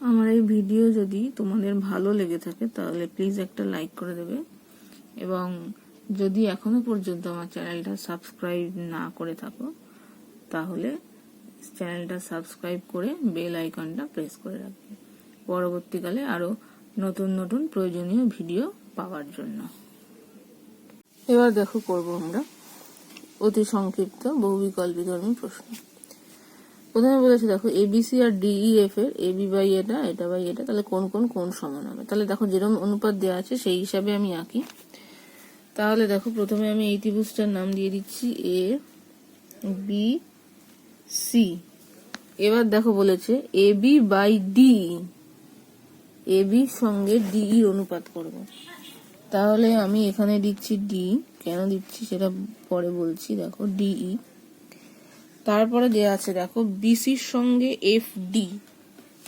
আমার এই ভিডিও যদি তোমাদের ভালো লেগে থাকে তাহলে প্লিজ একটা লাইক করে দেবে, এবং যদি এখনো পর্যন্ত আমার চ্যানেলটা সাবস্ক্রাইব না করে থাকো তাহলে চ্যানেলটা সাবস্ক্রাইব করে বেল আইকনটা প্রেস করে রাখবে পরবর্তীকালে আরো নতুন নতুন প্রয়োজনীয় ভিডিও পাওয়ার জন্য। এবার দেখো করব আমরা অতি সংক্ষিপ্ত বহুবিকল্পিতকরণ প্রশ্ন। প্রথমে বলেছে দেখো এবিসি আর ডিইএফ এর এবি বাই এটা বাই এটা, তাহলে কোন কোন কোন সমান হবে। তাহলে দেখো যেরকম অনুপাত দেওয়া আছে সেই হিসাবে আমি আঁকি। তাহলে দেখো প্রথমে আমি এই ত্রিভুজটার নাম দিয়ে দিচ্ছি এ বি সি। এবার দেখো বলেছে এবি বাই ডি, এবি সঙ্গে ডিই অনুপাত করব। তাহলে আমি এখানে দিচ্ছি ডি, কেন দিচ্ছি সেটা পরে বলছি। দেখো ডিই, তারপরে দেওয়া আছে দেখো বিসির সঙ্গে এফ ডি,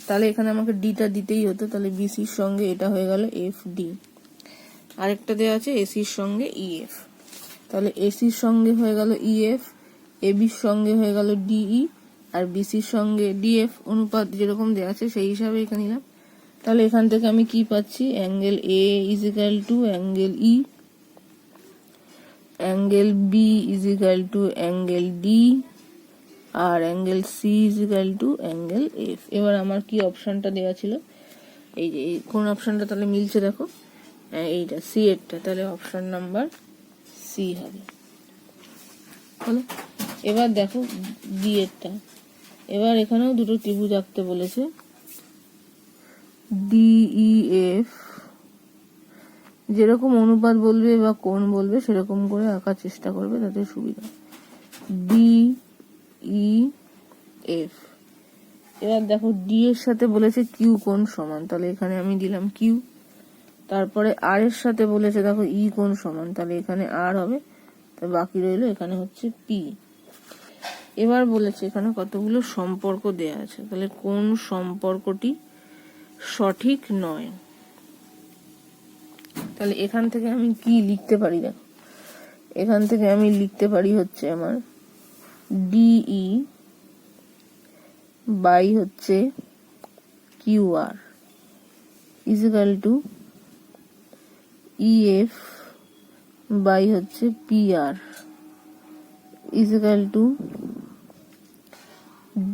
তাহলে এখানে আমাকে ডিটা দিতেই হতো, তাহলে বিসির সঙ্গে এটা হয়ে গেল এফ ডি। আরেকটা দেওয়া আছে এসির সঙ্গে ইএফ, তাহলে এসির সঙ্গে হয়ে গেল ইএফ, এবির সঙ্গে হয়ে গেল ডিই, আর বিসির সঙ্গে ডিএফ অনুপাত যেরকম দেওয়া আছে সেই হিসাবে এখানে নিলাম। তাহলে এখান থেকে আমি কি পাচ্ছি, angle A is equal to angle E, angle B is equal to angle D, আর angle C is equal to angle F. এবার আমার কি অপশনটা দেওয়া ছিল, এই যে কোন অপশনটা তাহলে মিলছে দেখো, এইটা সি এরটা, তাহলে অপশন নাম্বার সি হবে। হলো। এবার দেখো ডি এরটা, এবার এখানেও দুটো ত্রিভুজ আঁকতে বলেছে, ডিইএফ যেরকম অনুপাত বলবে বা কোণ বলবে সেরকম করে আঁকার চেষ্টা করবে, তাতে সুবিধা। ডিইএফ, এবার দেখো ডি এর সাথে বলেছে কিউ কোণ সমান, তাহলে এখানে আমি দিলাম কিউ। তারপরে আর এর সাথে বলেছে দেখো ই কোণ সমান, তাহলে এখানে আর হবে, তো বাকি রইলো এখানে হচ্ছে পি। এবার বলেছে এখানে কতগুলো সম্পর্ক দেয়া আছে, তাহলে কোন সম্পর্কটি সঠিক নয়। তাহলে এখান থেকে আমি কি লিখতে পারি, দেখো এখান থেকে আমি লিখতে পারি হচ্ছে আমার ডিই বাই হচ্ছে Q R is equal to EF by হচ্ছে P R is equal to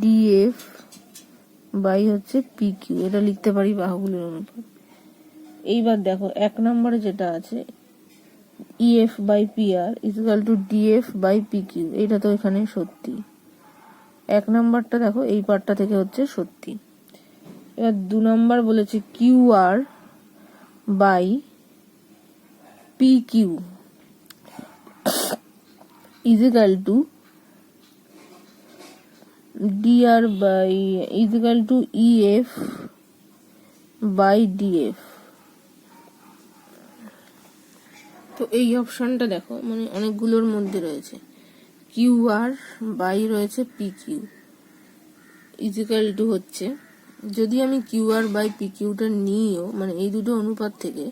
DF by হচ্ছে পি কিউ। এটা লিখতে পারি বাহুগুলোর অনুপাত। এইবার দেখো এক নম্বরে যেটা আছে EF by P R is equal to DF by P Q, এটা তো এখানে সত্যি। এক নম্বরটা দেখো এই পার্টটা থেকে হচ্ছে সত্যি। এবার দু নম্বর বলেছে Q R by P Q is equal to dr by is equal to EF by DF। তো এই অপশনটা দেখো মানে অনেকগুলোর মধ্যে রয়েছে, কিউ আর বাই রয়েছে P Q is equal to হচ্ছে, যদি আমি কিউ আর বাই পি কিউটা নিয়েও মানে এই দুটো অনুপাত থেকে,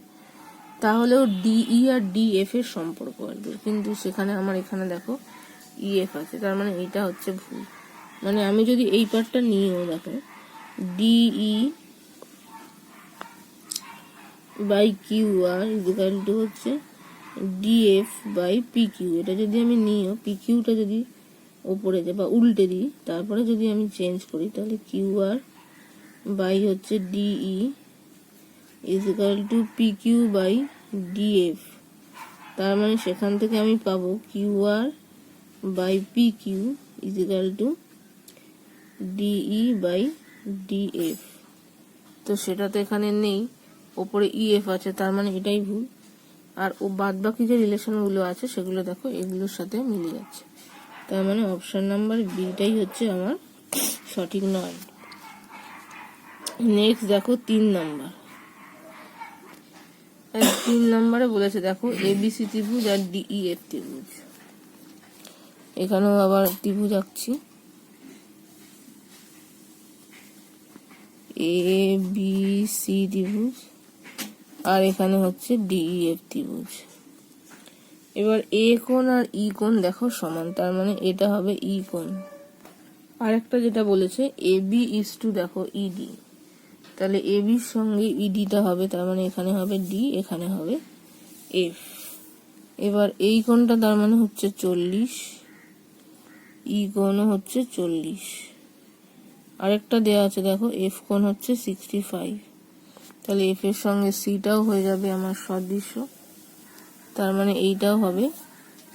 তাহলেও ডিই আর ডিএফ এর সম্পর্ক আসবে, কিন্তু সেখানে আমার এখানে দেখো ইএফ আছে, তার মানে এটা হচ্ছে ভুল। মানে আমি যদি এই পার্টটা নিয়েও দেখো DE by Q R is equal to হচ্ছে ডিএফ বাই পি কিউ, এটা যদি আমি নিয়েও পি কিউটা যদি ওপরে যায় বা উল্টে দিই, তারপরে যদি আমি চেঞ্জ করি, তাহলে কিউ আর বাই হচ্ছে DE is equal to P Q by DF. তার মানে সেখান থেকে আমি পাবো Q R by P Q is equal to DE by DF. তো সেটা তো এখানে নেই, ওপরে ইএফ আছে, তার মানে এটাই ভুল। আর ও বাদ বাকি যে রিলেশনগুলো আছে সেগুলো দেখো এগুলোর সাথে মিলে যাচ্ছে, তার মানে অপশন নাম্বার বিটাই হচ্ছে আমার সঠিক নয়। নেক্সট দেখো 3 নাম্বার। 3 নম্বরে বলেছে দেখো এবিসি ত্রিভুজ আর ডিইএফ ত্রিভুজ, এখানেও আবার ত্রিভুজ আঁকছি, এ বি সি ত্রিভুজ আর এখানে হচ্ছে ডিইএফ ত্রিভুজ। এবার এ কোণ আর ই কোণ দেখো সমান, তার মানে এটা হবে ই কোণ। আরেকটা যেটা বলেছে এ বি ইজ টু দেখো ইডি, তাহলে এ বির সঙ্গে ইডিটা হবে, তার মানে এখানে হবে ডি, এখানে হবে এফ। এবার এই কোণটা তার মানে হচ্ছে 40, ই কোণও হচ্ছে 40। আরেকটা দেওয়া আছে দেখো, এফ কোণ হচ্ছে 65, তাহলে এফ এর সঙ্গে সিটাও হয়ে যাবে আমার সদৃশ্য, তার মানে এইটাও হবে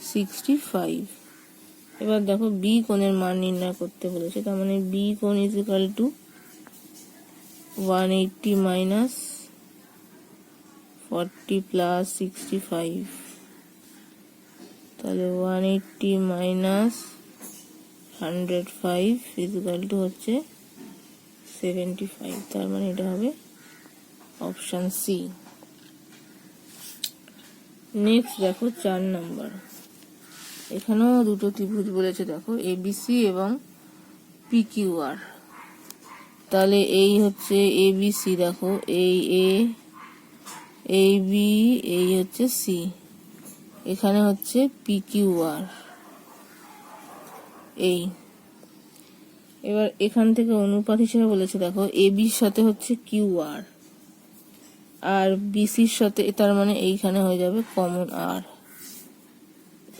65। এবার দেখো বি কোণের মান নির্ণয় করতে বলেছে, তার মানে বি কোণ is equal two 180 minus 40 plus 65, তাহলে 180 মাইনাস 105 ইজ ইকুয়াল টু হচ্ছে 75, তার মানে এটা হবে অপশন সি। নেক্সট দেখো 4 নাম্বার, এখানেও দুটো ত্রিভুজ বলেছে দেখো, এবিসি এবং পিকিউআর। তাহলে এই হচ্ছে এবিসি, দেখো এই এ, এই বি, এই হচ্ছে সি, এখানে হচ্ছে পিকিউআর এই। এবার এখান থেকে অনুপাত হিসেবে বলেছে দেখো, এবির সাথে হচ্ছে কিউআর আর বিসির সাথে, তার মানে এইখানে হয়ে যাবে কমন আর।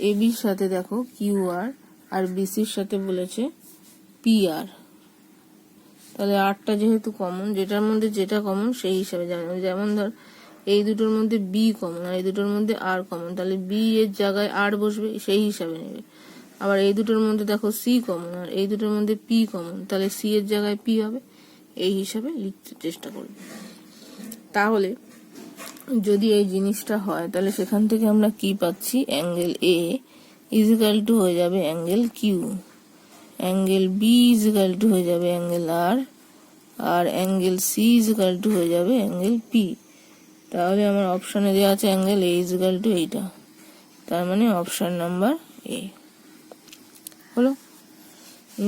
এবির সাথে দেখো কিউআর আর বিসির সাথে বলেছে পিআর, তাহলে আরটা যেহেতু কমন, যেটার মধ্যে যেটা কমন সেই হিসাবে যাবে। যেমন ধর এই দুটোর মধ্যে বি কমন আর এই দুটোর মধ্যে আর কমন, তাহলে বি এর জায়গায় আর বসবে, সেই হিসাবে নেবে। আবার এই দুটোর মধ্যে দেখো সি কমন আর এই দুটোর মধ্যে পি কমন, তাহলে সি এর জায়গায় পি হবে, এই হিসাবে লিখতে চেষ্টা করবে। তাহলে যদি এই জিনিসটা হয়, তাহলে সেখান থেকে আমরা কি পাচ্ছি, angle A is equal to হয়ে যাবে angle Q, angle B is equal to হয়ে যাবে অ্যাঙ্গেল আর, আর angle C is equal to হয়ে যাবে অ্যাঙ্গেল পি। তাহলে আমার অপশনে দেওয়া আছে angle A is equal to এইটা, তার মানে অপশন নাম্বার এ হলো।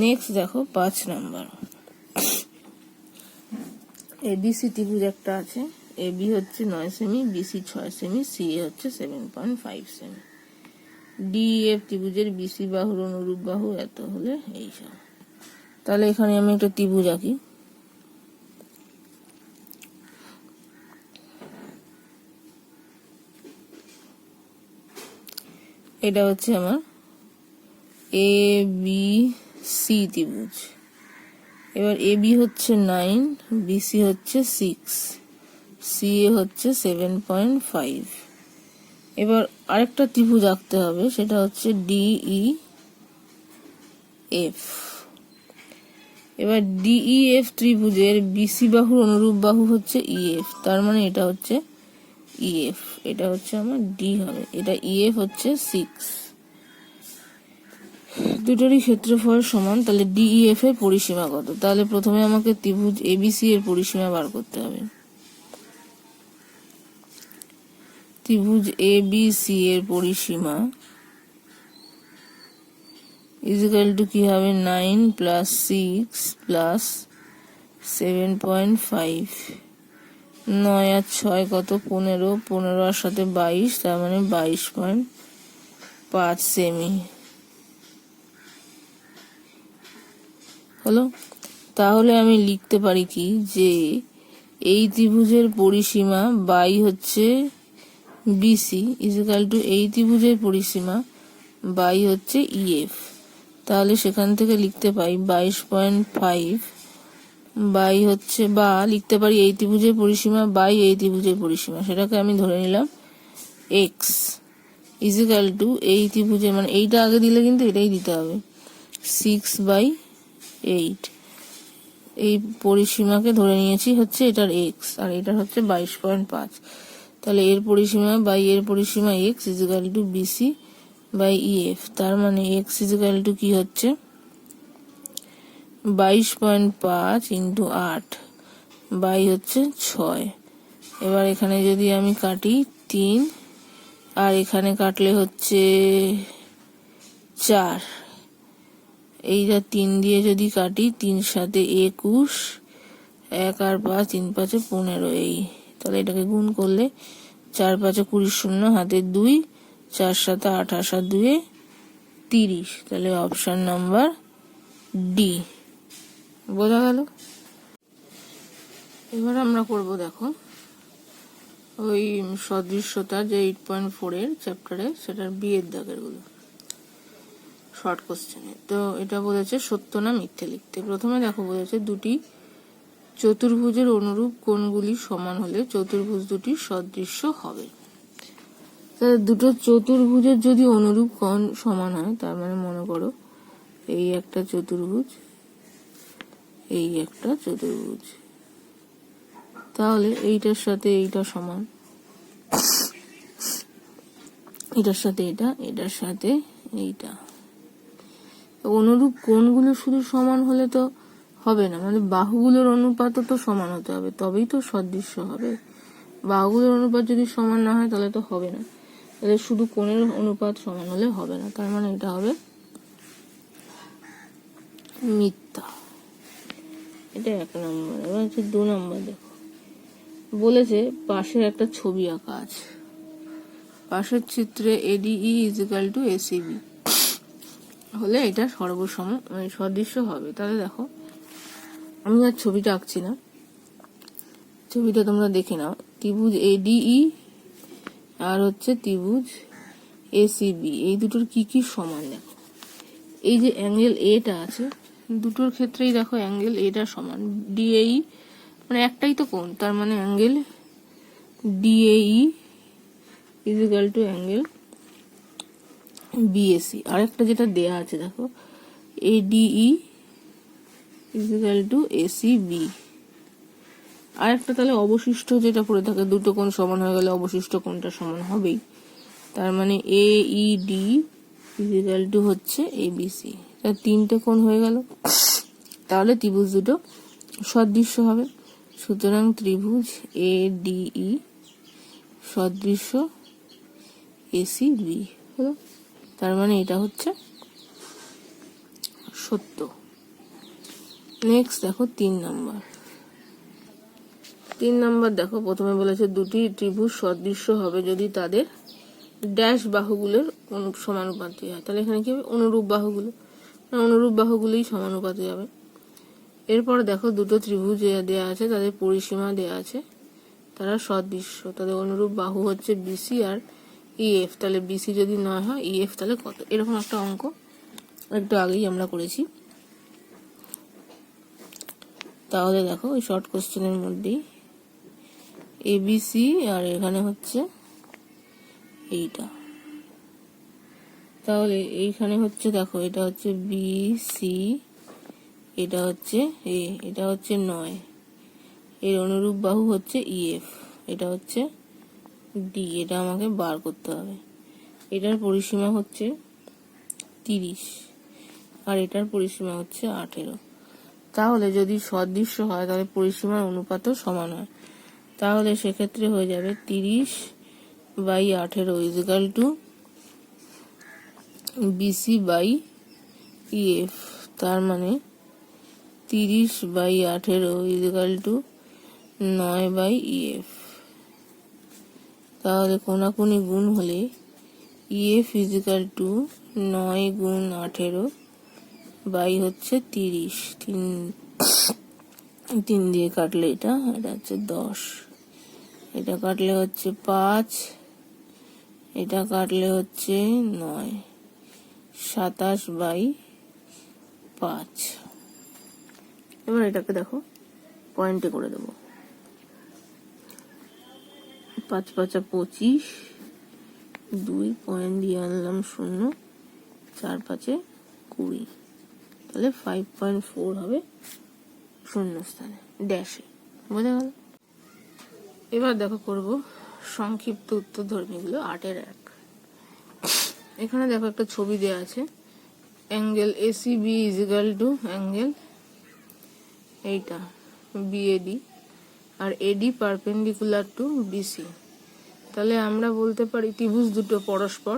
নেক্সট দেখো 5 নাম্বার, এবিসি ত্রিভুজ একটা আছে, এবি হচ্ছে 9 সেমি, বিসি 6 সেমি, সি এ হচ্ছে 7.5 সেমি। ডি এফ ত্রিভুজের বিসি বাহুর অনুরূপ বাহু এত হলে এইসব। তাহলে এখানে আমি একটা ত্রিভুজ আঁকি, এটা হচ্ছে আমার এ বি সি ত্রিভুজ। এবার এ বি হচ্ছে 9, বিসি হচ্ছে 6, সি এ হচ্ছে 7.5। এবার আরেকটা ত্রিভুজ আঁকতে হবে, সেটা হচ্ছে ডিই এফ। এবার ডিই এফ ত্রিভুজের বিসি বাহুর অনুরূপ বাহু হচ্ছে ইএফ, তার মানে এটা হচ্ছে ইএফ, এটা হচ্ছে আমার ডি হবে, এটা ইএফ হচ্ছে 6। দুটোরই ক্ষেত্রফল সমান, তাহলে ডিইএফ এর পরিসীমা কত? তাহলে প্রথমে আমাকে ত্রিভুজ এবিসি এর পরিসীমা বার করতে হবে। ত্রিভুজ এবিসি এর পরিসীমা ইজ ইকুয়াল টু কি হবে, 9 প্লাস 6 প্লাস 7.5, 9 আর 6 কত, 15, 15 আর সাথে 22, তার মানে 22.5 সেমি হলো। তাহলে আমি লিখতে পারি কি, যে এই ত্রিভুজের পরিসীমা বাই হচ্ছে বিসি ইজ ইকুয়াল টু এই ত্রিভুজের পরিসীমা বাই হচ্ছে ইএফ। তাহলে সেখান থেকে লিখতে পাই 22.5 বাই হচ্ছে, বা লিখতে পারি এই ত্রিভুজের পরিসীমা বাই এই ত্রিভুজের পরিসীমা, সেটাকে আমি ধরে নিলাম এক্স ইজ ইকুয়াল টু এই ত্রিভুজের, মানে এইটা আগে দিলে কিন্তু এটাই দিতে হবে, 6/8। এই পরিসীমাকে ধরে নিয়েছি হচ্ছে এটার এক্স আর এটার হচ্ছে 22.5, তাহলে এর পরিসীমা বাই এর পরিসীমা X is equal to BC by EF, তার মানে এক্স ইজ ইকুয়াল টু কি হচ্ছে 22.5 ইন্টু 8 বাই হচ্ছে 6। এবার এখানে যদি আমি কাটি 3 আর এখানে কাটলে হচ্ছে 4, এইটা 3 দিয়ে যদি কাটি, 3 সাথে 21, 1 আর 5, 3 5 15, এই তাহলে এটাকে গুণ করলে 4 5 20, শূন্য হাতে 2, 4 7 28 আর 2 30, তাহলে অপশন নাম্বার ডি। বোঝা গেল? এবার আমরা করব দেখো ওই সদৃশ্যতা যে 8.4 এর চ্যাপ্টারে, সেটার বি এর দাগের গুলো শর্ট কোশ্চেনে। তো এটা বলেছে সত্য না মিথ্যে লিখতে। প্রথমে দেখো বলেছে দুটি চতুর্ভুজের অনুরূপ কোণগুলি সমান হলে চতুর্ভুজ দুটি সদৃশ্য হবে। দুটো চতুর্ভুজের যদি অনুরূপ কোণ সমান হয়, তার মানে মনে করো এই একটা চতুর্ভুজ, এই একটা চতুর্ভুজ, তাহলে এইটার সাথে এইটা সমান, এটার সাথে এটা, এটার সাথে এইটা। অনুরূপ কোণগুলো শুধু সমান হলে তো হবে না, মানে বাহুগুলোর অনুপাতও তো সমান হতে হবে, তবেই তো সদৃশ্য হবে। বাহুগুলোর অনুপাত যদি সমান না হয় তাহলে তো হবে না। তাহলে শুধু কোণের অনুপাত সমান হলে হবে না, তার মানে এটা হবে মিথ্যা। এটা 1 নম্বর। এবার হচ্ছে 2 নম্বর। দেখো বলেছে পাশের একটা ছবি আঁকা আছে, পাশের চিত্রে ADE = ACB হলে এটা সর্বসম মানে সদৃশ্য হবে। তাহলে দেখো আমি আর ছবিটা আঁকছি না, ছবিটা তোমরা দেখে নাও। ত্রিভুজ ADE আর হচ্ছে ত্রিভুজ ACB, এই দুটোর কি কি সমান দেখো। এই যে অ্যাঙ্গেল এটা আছে, দুটোর ক্ষেত্রেই দেখো অ্যাঙ্গেল এটা সমান। DAE মানে একটাই তো কোণ, তার মানে অ্যাঙ্গেল DAE = অ্যাঙ্গেল BAC। আরেকটা যেটা দেয়া আছে দেখো ADE = ACB। আরেকটা তাহলে অবশিষ্ট যেটা পড়ে থাকে, দুটো কোণ সমান হয়ে গেলে অবশিষ্ট কোণটা সমান হবেই, তার মানে AED = হচ্ছে ABC। তার 3টে কোণ হয়ে গেল, তাহলে ত্রিভুজ দুটো সদৃশ্য হবে। সুতরাং ত্রিভুজ ADE সদৃশ্য ACB হলো। তার মানে এটা হচ্ছে সত্য। নেক্সট দেখো 3 নম্বর। 3 নম্বর দেখো প্রথমে বলেছে দুটি ত্রিভুজ সদৃশ্য হবে যদি তাদের ড্যাশ বাহুগুলোর সমানুপাতি হয়। তাহলে এখানে কি হবে? অনুরূপ বাহুগুলো, অনুরূপ বাহুগুলোই সমানুপাতি হবে। এরপর দেখো দুটো ত্রিভুজ দেয়া আছে, তাদের পরিসীমা দেয়া আছে, তারা সদৃশ্য। তাদের অনুরূপ বাহু হচ্ছে BC আর EF। তাহলে BC যদি 9 হয়, EF তাহলে কত? এরকম একটা অঙ্ক একটু আগেই আমরা করেছি। তাহলে দেখো ওই শর্ট কোশ্চেনের মধ্যেই ABC আর এখানে হচ্ছে এইটা, তাহলে এইখানে হচ্ছে দেখো এটা হচ্ছে BC, এটা হচ্ছে A, এটা হচ্ছে 9, এর অনুরূপ বাহু হচ্ছে EF, এটা হচ্ছে D। এটা আমাকে বার করতে হবে। এটার পরিসীমা হচ্ছে 30 আর এটার পরিসীমা হচ্ছে 18। তাহলে যদি সদৃশ্য হয় তাহলে পরিসীমার অনুপাতও সমান হয়। তাহলে সেক্ষেত্রে হয়ে যাবে 30/18 = BC/EF। তার মানে 30/18 = 9/EF। তাহলে কোনাকুনি গুণ হলে EF = 9 × 18 বাই হচ্ছে 30। 3 দিয়ে কাটলে এটা হচ্ছে 10, এটা কাটলে হচ্ছে 5, এটা কাটলে হচ্ছে 9, 27/5। এবার এটাকে দেখো পয়েন্টে করে দেবো। 5 × 5 = 25, 2 পয়েন্ট দিয়ে আনলাম 0, 4 × 5 = 20। তাহলে 5.4 হবে শূন্যস্থানে ড্যাশে। বোঝা গেল? এবার দেখো করব সংক্ষিপ্ত উত্তরধর্মীগুলো 8-এর 1। এখানে দেখো একটা ছবি দেওয়া আছে, অ্যাঙ্গেল ACB = অ্যাঙ্গেল এইটা BAD আর AD পারপেন্ডিকুলার টু BC। তাহলে আমরা বলতে পারি ত্রিভুজ দুটো পরস্পর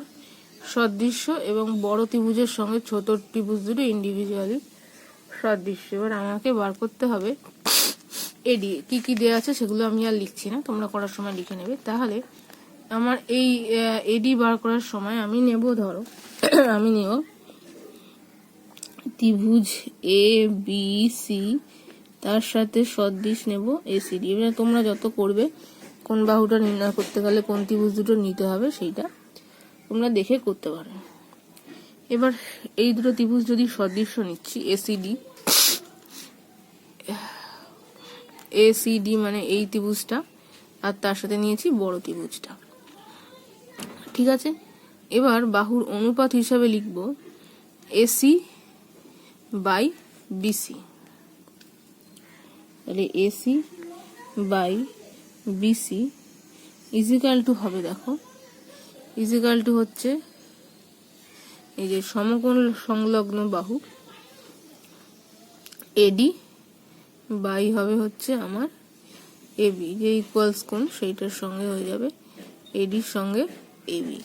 সদৃশ্য এবং বড় ত্রিভুজের সঙ্গে ছোট ত্রিভুজ দুটো ইন্ডিভিজুয়ালি সদৃশ্য। এবার আমাকে বার করতে হবে AD। কি কি দেওয়া আছে সেগুলো আমি আর লিখছি না, তোমরা করার সময় লিখে নেবে। তাহলে আমার এই AD বার করার সময় আমি নেব, ধরো আমি নেব ত্রিভুজ ABC, তার সাথে সদৃশ নেব এসিডি। এবারে তোমরা যত করবে কোন বাহুটা নির্ণয় করতে গেলে কোন ত্রিভুজ দুটো নিতে হবে সেইটা তোমরা দেখে করতে পারো। এবার এই দুটো ত্রিভুজ যদি সদৃশ্য নিচ্ছি এসিডি মানে এই ত্রিভুজটা, আর তার সাথে নিয়েছি বড় ত্রিভুজটা, ঠিক আছে। এবার বাহুর অনুপাত হিসাবে লিখব এসি বাই বিসি। তাহলে AC by BC is equal to হবে, দেখো ইজিক্যাল টু হচ্ছে এই যে সমকোণ সংলগ্ন বাহু এডি বাই হবে হচ্ছে আমার এবি, যে ইকুয়ালস কোণ সেইটার সঙ্গে হয়ে যাবে এডির সঙ্গে এবি।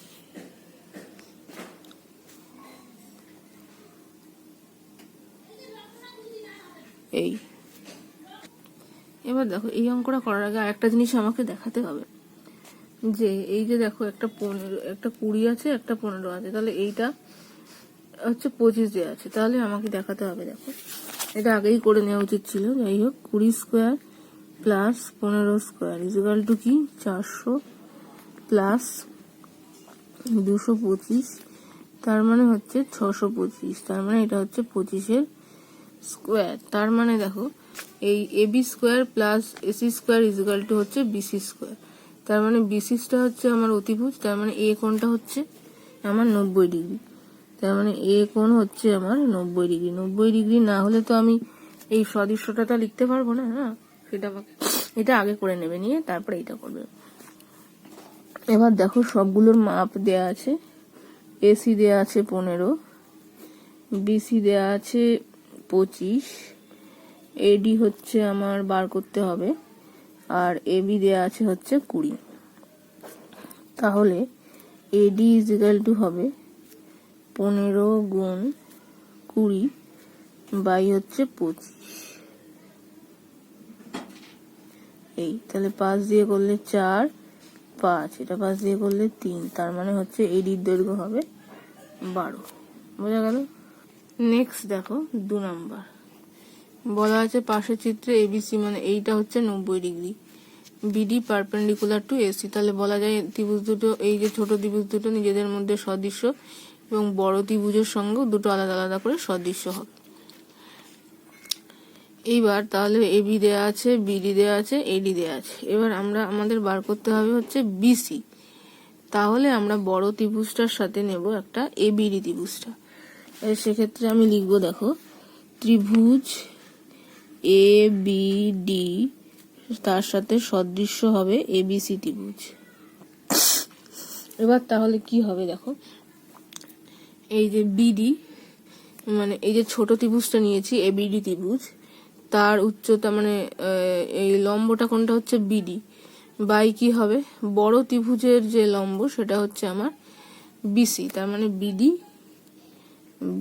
এই এবার দেখো এই অঙ্কটা করার আগে আরেকটা জিনিস আমাকে দেখাতে হবে, যে এই যে দেখো একটা 15 একটা 20 আছে, একটা 15 আছে, তাহলে এইটা হচ্ছে 25 দেওয়া আছে, তাহলে আমাকে দেখাতে হবে, দেখো এটা আগেই করে নেওয়া উচিত ছিল, যাই হোক 20 square plus 15 square is equal to কি 400 প্লাস 225, তার মানে হচ্ছে 625, তার মানে এটা হচ্ছে 25 স্কোয়ার। তার মানে দেখো এই AB square plus AC square is equal to হচ্ছে বিসি স্কোয়ার। তার মানে বিসিটা হচ্ছে আমার অতিভুজ, তার মানে এ কোণটা হচ্ছে আমার 90 ডিগ্রি, তার মানে এ কোণ হচ্ছে আমার 90 ডিগ্রি। 90 ডিগ্রি না হলে তো আমি এই সদৃশ্যটা লিখতে পারবো না, না সেটা এটা আগে করে নেবে, নিয়ে তারপরে এটা করবে। এবার দেখো সবগুলোর মাপ দেয়া আছে, এসি দেয়া আছে 15, বিসি দেয়া আছে 25, এডি হচ্ছে আমার বার করতে হবে, আর এবি দেয়া আছে হচ্ছে 20। তাহলে এডি ইজিক্যাল টু হবে 15 গুণ 20 বাই হচ্ছে 25। এই তাহলে 5 দিয়ে করলে 4, 5 এটা 5 দিয়ে করলে 3, তার মানে হচ্ছে এডির দৈর্ঘ্য হবে 12। বোঝা গেল? নেক্সট দেখো 2 নাম্বার বলা আছে পাশের চিত্রে এবিসি মানে এইটা হচ্ছে 90 degree, BD perpendicular to AC. তাহলে বলা যায় ত্রিভুজ দুটো, এই যে ছোট ত্রিভুজ দুটো নিজেদের মধ্যে সদৃশ্য এবং বড় ত্রিভুজের সঙ্গেও দুটো আলাদা আলাদা করে সদৃশ্য হবে। এইবার তাহলে এবি দেয়া আছে, বিডি দেয়া আছে, এডি দেয়া আছে। এবার আমাদের বার করতে হবে হচ্ছে বিসি। তাহলে আমরা বড় ত্রিভুজটার সাথে নেব একটা এবিডি ত্রিভুজটা। সেক্ষেত্রে আমি লিখবো, দেখো ত্রিভুজ এ বি ডি তার সাথে সদৃশ্য হবে এবিসি ত্রিভুজ। এবার তাহলে কি হবে, দেখো এই যে বিডি মানে এই যে ছোট ত্রিভুজটা নিয়েছি এবিডি ত্রিভুজ, তার উচ্চতা মানে এই লম্বটা কোনটা হচ্ছে বিডি, বাই কি হবে বড় ত্রিভুজের যে লম্ব সেটা হচ্ছে আমার বিসি, তার মানে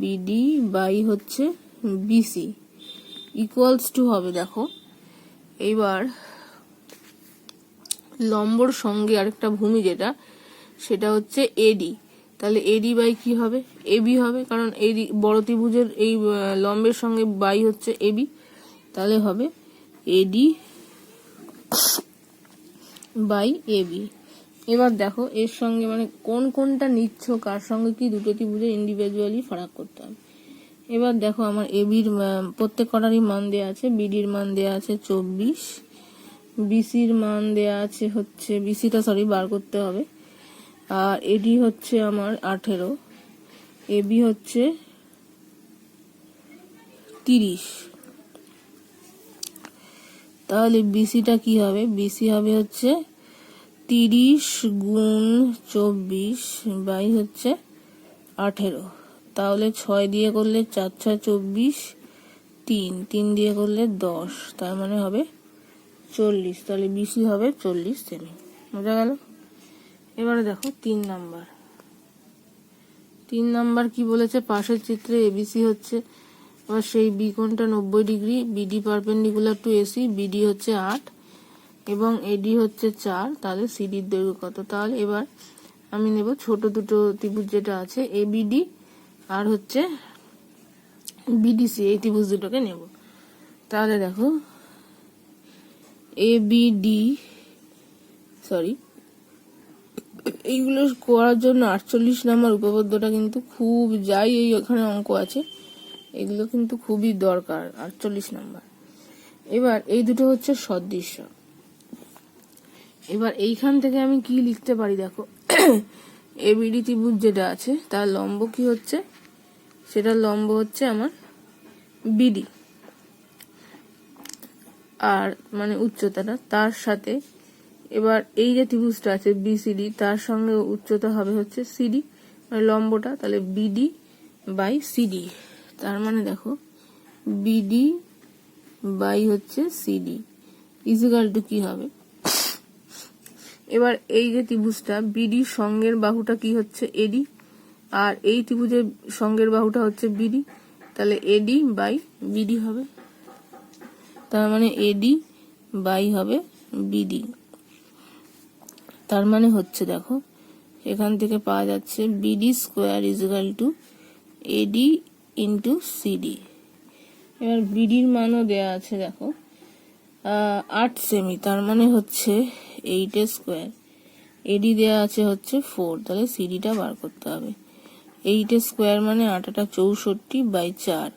বিডি বাই হচ্ছে বিসি ইকুয়ালস টু হবে, দেখো এইবার লম্বর সঙ্গে আরেকটা ভূমি যেটা সেটা হচ্ছে এডি, তাহলে এডি বাই কি হবে এবি হবে, কারণ এডি বড় ত্রিভুজের এই লম্বের সঙ্গে বাই হচ্ছে এবি, তাহলে হবে এডি বাই এবি। এবার দেখো এর সঙ্গে মানে কোনটা নিচ্ছ, কার সঙ্গে কি দুটো ত্রিভুজের ইন্ডিভিজুয়ালি ফারাক করতে হবে। এবার দেখো আমার এবির প্রত্যেক কটারই মান দেয়া আছে, বিডির মান দেয়া আছে 24, বিসির মান দেয়া আছে হচ্ছে বিসিটা বার করতে হবে, আর এডি হচ্ছে আমার 18, এবি হচ্ছে 30। তাহলে বিসিটা কি হবে, বিসি হবে হচ্ছে 30 গুণ 24 বাই হচ্ছে 18। তাহলে 6 দিয়ে করলে 4 6 24, 3 দিয়ে করলে 10, তার মানে হবে 40। তাহলে বিসি হবে 40 সেমি। বোঝা গেল? এবারে দেখো 3 নাম্বার কি বলেছে, পাশের চিত্রে এবিসি হচ্ছে আবার সেই বি কোণটা 90 degree, BD perpendicular to AC, BD হচ্ছে 8 এবং এডি হচ্ছে 4, তাহলে সিডির দৈর্ঘ্য কত। তাহলে এবার আমি নেব ছোট দুটো ত্রিভুজ যেটা আছে এবিডি আর হচ্ছে বিডিসি, এই ত্রিভুজ দুটোকে নেব। তাহলে দেখো ABD এইগুলো করার জন্য 48 নম্বর উপপাদ্যটা কিন্তু খুব, যাই এই ওখানে অঙ্ক আছে এগুলো কিন্তু খুবই দরকার, 48 নম্বর। এবার এই দুটো হচ্ছে সদৃশ্য। এবার এইখান থেকে আমি কি লিখতে পারি দেখো, ABD ত্রিভুজ যেটা আছে তার লম্ব কি হচ্ছে, সেটার লম্ব হচ্ছে আমার BD, আর মানে উচ্চতাটা তার সাথে, এবার এই যে ত্রিভুজটা আছে BCD তার সঙ্গে উচ্চতা হবে হচ্ছে CD, মানে লম্বটা, তাহলে BD বাই CD। তার মানে দেখো BD বাই হচ্ছে CD ইজিক্যাল টু কি হবে, এবার এই যে ত্রিভুজটা BD সঙ্গের বাহুটা কি হচ্ছে AD, আর এই ত্রিভুজের সঙ্গের বাহুটা হচ্ছে BD, তাহলে AD বাই BD হবে। তার মানে AD বাই হবে BD। তার মানে হচ্ছে দেখো এখান থেকে পাওয়া যাচ্ছে BD square is equal to AD into CD। এবার BDর মানও দেয়া আছে দেখো 8 সেমি, তার মানে হচ্ছে 8 স্কোয়ার, AD দেয়া আছে হচ্ছে 4, তাহলে CDটা বার করতে হবে। 8 স্কোয়ার মানে 8টা 64 বাই 4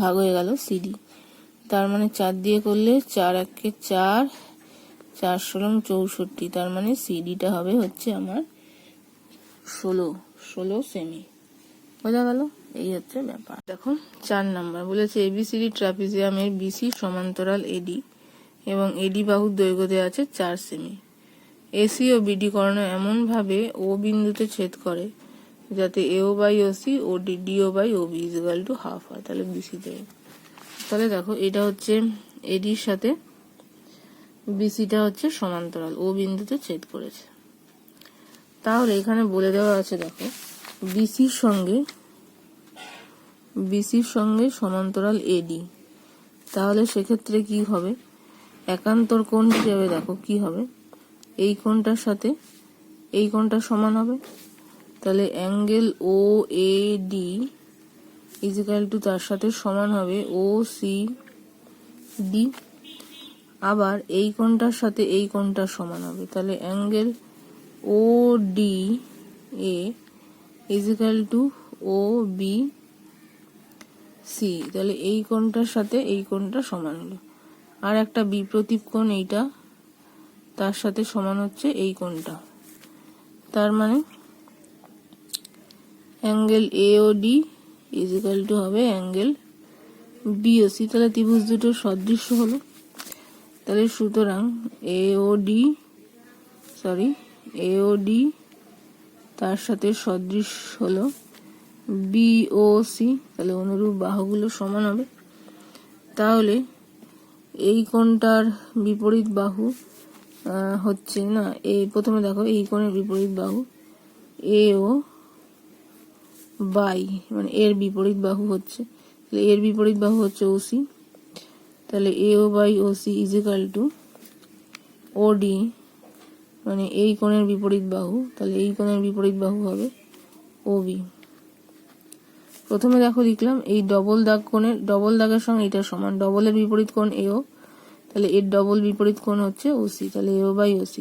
ভাগ হয়ে গেল CD, তার মানে 4 দিয়ে করলে 4 একে 4, 4 ষোলং 64, তার মানে CDটা হবে হচ্ছে আমার 16 সেমি। বোঝা গেল? এই হচ্ছে ব্যাপার। দেখো 4 নাম্বার বলেছে ABCD ট্রাপিজিয়ামের BC সমান্তরাল AD এবং AD বাহুর দৈর্ঘ্য দেওয়া আছে 4 সেমি। AC ও BD কর্ণ এমন ভাবে O বিন্দুতে ছেদ করে যাতে AO বাই OC ও DO by OB equal to half হয়, তাহলে BC দেবে। তাহলে দেখো এটা হচ্ছে AD এর সাথে BCটা হচ্ছে সমান্তরাল, O বিন্দুতে ছেদ করেছে। তাহলে এখানে বলে দেওয়া আছে দেখো BCর সঙ্গে সমান্তরাল AD, তাহলে সেক্ষেত্রে কি হবে, একান্তর কোণ হিসেবে দেখো কি হবে, এই কোণটার সাথে এই কোণটা সমান হবে, তাহলে অ্যাঙ্গেল OAD ইজিক্যাল টু তার সাথে সমান হবে OCD, আবার এই কোণটার সাথে এই কোণটা সমান হবে, তাহলে angle ODA is equal to OBC, তাহলে এই কোণটার সাথে এই কোণটা সমান হলো। আর একটা বিপ্রতীপ কোণ এইটা তার সাথে সমান হচ্ছে এই কোণটা, তার মানে অ্যাঙ্গেল AOD ইজিক্যাল টু হবে অ্যাঙ্গেল BOC, তাহলে ত্রিভুজ দুটো সদৃশ্য হলো। তাহলে সুতরাং AOD তার সাথে সদৃশ হলো BOC, তাহলে অনুরূপ বাহুগুলো সমান হবে। তাহলে এই কোণটার বিপরীত বাহু হচ্ছে না, এই প্রথমে দেখো এই কোণের বিপরীত বাহু AO বাই, মানে এর বিপরীত বাহু হচ্ছে, তাহলে এর বিপরীত বাহু হচ্ছে OC, তাহলে AO by OC is equal to OD, মানে এই কোণের বিপরীত বাহু, তাহলে এই কোণের বিপরীত বাহু হবে OB। প্রথমে দেখো লিখলাম এই ডবল দাগের সঙ্গে এটা সমান, ডবলের বিপরীত কোণ AO, তাহলে এর ডবল বিপরীত কোণ হচ্ছে OC, তাহলে AO বাই OC।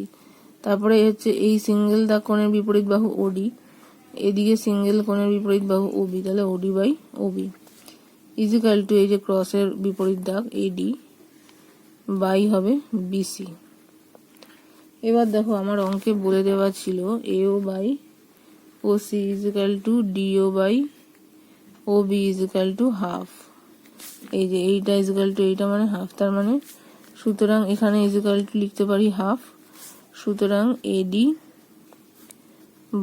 তারপরে হচ্ছে এই সিঙ্গেল দাগ কোণের বিপরীত বাহু OD, এদিকে সিঙ্গেল কোণের বিপরীত বাহু OB, তাহলে OD by OB is equal to এই যে ক্রসের বিপরীত দাগ AD বাই হবে BC। এবার দেখো আমার অঙ্কে বলে দেওয়া ছিল AO by OC is equal to DO by OB is equal to half, এই যে এইটা ইজিক্যাল টু এইটা মানে হাফ, তার মানে সুতরাং এখানে ইজিক্যাল টু লিখতে পারি হাফ, সুতরাং AD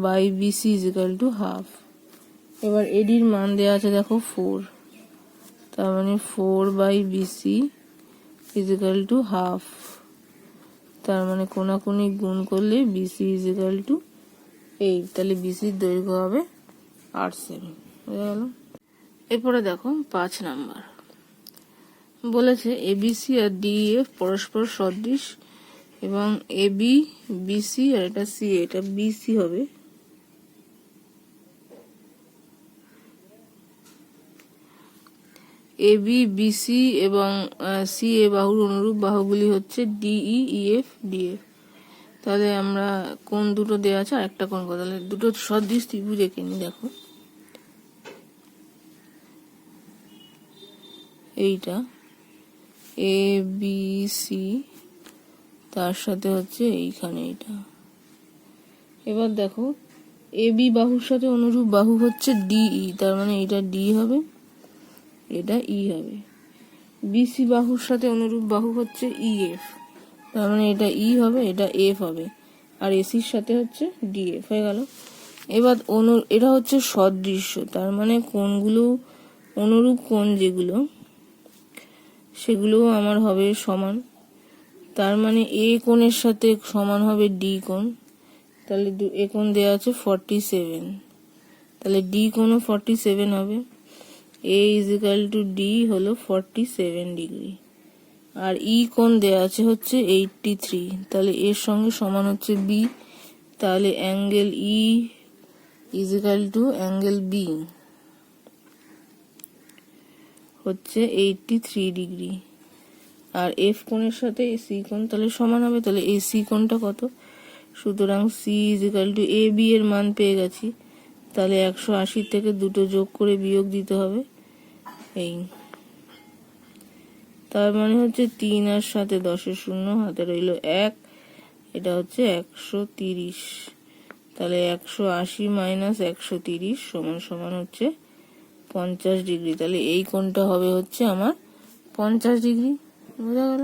by BC is equal to half. এবার AD এর মান দেওয়া আছে দেখো 4, তার মানে 4 by BC is equal to half, তার মানে কোনাকুনি গুণ করলে BC ইজিক্যাল টু 8, তাহলে BC এর দৈর্ঘ্য হবে 8 সেমি। বুঝা গেল? এরপরে দেখো 5 নাম্বার বলেছে ABC আর DEF পরস্পর সদৃশ এবং AB BC আর এটা CA, এটা BC হবে, এবি, বিসি এবং সি এ বাহুর অনুরূপ বাহুগুলি হচ্ছে ডিই, ইএফ, ডিএফ। তাহলে আমরা কোন দুটো দেওয়া আছে আর একটা কোন কথা, তাহলে দুটো সদৃশ ত্রিভুজ এঁকে নি। দেখো এইটা এ বি সি, তার সাথে হচ্ছে এইখানে এটা। এবার দেখো এ বি বাহুর সাথে অনুরূপ বাহু হচ্ছে ডিই, তার মানে এটা ডি হবে, এটা ই হবে। বিসি বাহুর সাথে অনুরূপ বাহু হচ্ছে ইএফ, তার মানে এটা ই হবে, এটা এফ হবে, আর এসির সাথে হচ্ছে ডিএফ হয়ে গেল। এবার এটা হচ্ছে সদৃশ্য, তার মানে কোণগুলো অনুরূপ কোণ যেগুলো সেগুলো আমার হবে সমান। তার মানে এ কোণের সাথে সমান হবে ডি কোণ, তাহলে এ কোণ দেওয়া আছে 47, তাহলে ডি কোণও 47 হবে। এ ইজ ইকাল টু ডি হলো 47 ডিগ্রি। আর ই কোণ দেওয়া আছে হচ্ছে 83, তাহলে এর সঙ্গে সমান হচ্ছে বি, তাহলে angle E is equal to angle B হচ্ছে 83 ডিগ্রি। আর এফ কোণের সাথে সি কোণ তাহলে সমান হবে, তাহলে এই সি কোণটা কত? সুতরাং C is equal to A B এর মান পেয়ে গেছি, তাহলে 180 থেকে দুটো যোগ করে বিয়োগ দিতে হবে। এই তার মানে হচ্ছে 3 আর 7 10 শূন্য, হাতে রইল 1, এটা হচ্ছে 130। তাহলে 180 মাইনাস 130 সমান সমান হচ্ছে 50 ডিগ্রি। তাহলে এই কোণটা হবে হচ্ছে আমার 50 ডিগ্রি। বোঝা গেল?